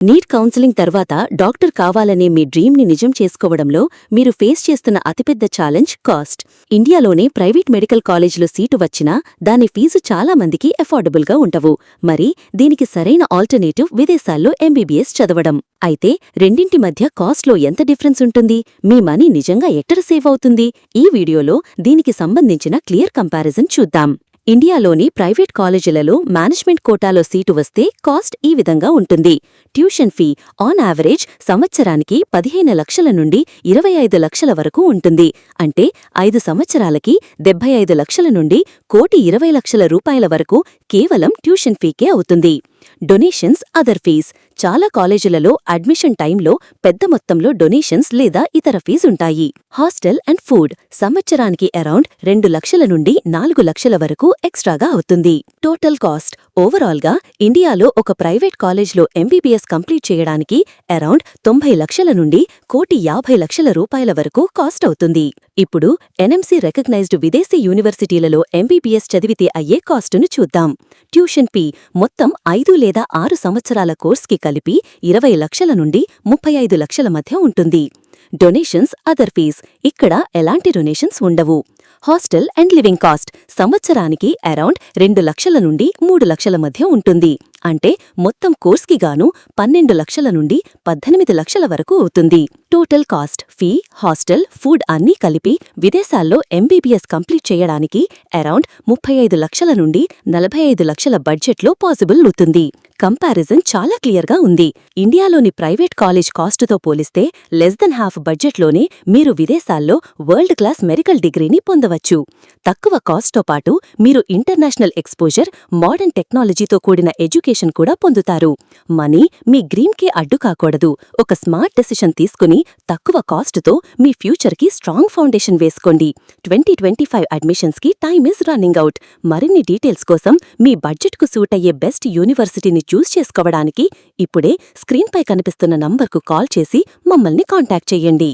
NEET counselling తర్వాత doctor కావాలనే మీ డ్రీమ్ని నిజం చేసుకోవడంలో మీరు ఫేస్ చేస్తున్న అతిపెద్ద ఛాలెంజ్ కాస్ట్. ఇండియాలోనే ప్రైవేట్ మెడికల్ కాలేజీలో సీటు వచ్చినా దాని ఫీజు చాలా మందికి అఫోర్డబుల్గా ఉండవు. మరి దీనికి సరైన ఆల్టర్నేటివ్ విదేశాల్లో ఎంబీబీఎస్ చదవడం. అయితే రెండింటి మధ్య కాస్ట్లో ఎంత డిఫరెన్స్ ఉంటుంది? మీ మనీ నిజంగా ఎక్కడ సేవ్ అవుతుంది? ఈ వీడియోలో దీనికి సంబంధించిన క్లియర్ కంపారిజన్ చూద్దాం. ఇండియాలోని ప్రైవేట్ కాలేజీలలో మేనేజ్మెంట్ కోటాలో సీటు వస్తే కాస్ట్ ఈ విధంగా ఉంటుంది. ట్యూషన్ ఫీ ఆన్ యావరేజ్ సంవత్సరానికి 15 లక్షల నుండి 25 లక్షల వరకు ఉంటుంది. అంటే 5 సంవత్సరాలకి 75 లక్షల నుండి 1,20,00,000 రూపాయల వరకు కేవలం ట్యూషన్ ఫీకే అవుతుంది. Donations other fees. చాలా కాలేజీలలో అడ్మిషన్ టైంలో పెద్ద మొత్తంలో డొనేషన్స్ లేదా ఇతర ఫీజుంటాయి. హాస్టల్ అండ్ ఫుడ్ సంవత్సరానికి అరౌండ్ 2 లక్షల నుండి 4 లక్షల వరకు ఎక్స్ట్రాగా అవుతుంది. టోటల్ కాస్ట్ ఓవరాల్గా ఇండియాలో ఒక ప్రైవేట్ కాలేజ్లో ఎంబీబీఎస్ కంప్లీట్ చేయడానికి అరౌండ్ 90 లక్షల నుండి 1,50,00,000 రూపాయల వరకు కాస్ట్ అవుతుంది. ఇప్పుడు ఎన్ఎంసీ రికగ్నైజ్డ్ విదేశీ యూనివర్సిటీలలో ఎంబీబీఎస్ చదివితే అయ్యే కాస్టును చూద్దాం. ట్యూషన్ ఫీ మొత్తం 5 లేదా 6 సంవత్సరాల కోర్స్కి కలిపి 20 లక్షల నుండి 35 లక్షల మధ్య ఉంటుంది. డొనేషన్స్ అదర్ ఫీజ్ ఇక్కడ ఎలాంటి డొనేషన్స్ ఉండవు. హాస్టల్ అండ్ లివింగ్ కాస్ట్ సంవత్సరానికి అరౌండ్ 2 లక్షల నుండి 3 లక్షల మధ్య ఉంటుంది. అంటే మొత్తం కోర్స్కి గాను 12 లక్షల నుండి 18 లక్షల వరకు అవుతుంది. Total cost fee, hostel, food అన్నీ కలిపి విదేశాల్లో ఎంబీబీఎస్ కంప్లీట్ చేయడానికి అరౌండ్ 35 లక్షల నుండి 45 లక్షల బడ్జెట్లో పాసిబుల్ అవుతుంది. కంపారిజన్ చాలా క్లియర్గా ఉంది. ఇండియాలోని ప్రైవేట్ కాలేజ్ కాస్టుతో పోలిస్తే లెస్ దెన్ హాఫ్ బడ్జెట్లోనే మీరు విదేశాల్లో వరల్డ్ క్లాస్ మెడికల్ డిగ్రీని పొందవచ్చు. తక్కువ కాస్ట్తో పాటు మీరు ఇంటర్నేషనల్ ఎక్స్పోజర్, మోడర్న్ టెక్నాలజీతో కూడిన ఎడ్యుకేషన్ కూడా పొందుతారు. మనీ మీ డ్రీమ్కే అడ్డు కాకూడదు. ఒక స్మార్ట్ డెసిషన్ తీసుకుని తక్కువ కాస్టుతో మీ ఫ్యూచర్కి స్ట్రాంగ్ ఫౌండేషన్ వేసుకోండి. 2025 అడ్మిషన్స్కి టైమ్ ఈజ్ రన్నింగ్ అవుట్. మరిన్ని డీటెయిల్స్ కోసం మీ బడ్జెట్కు సూట్ అయ్యే బెస్ట్ యూనివర్సిటీని చూస్ చేసుకోవడానికి ఇప్పుడే స్క్రీన్పై కనిపిస్తున్న నంబర్కు కాల్ చేసి మమ్మల్ని కాంటాక్ట్ చేయండి.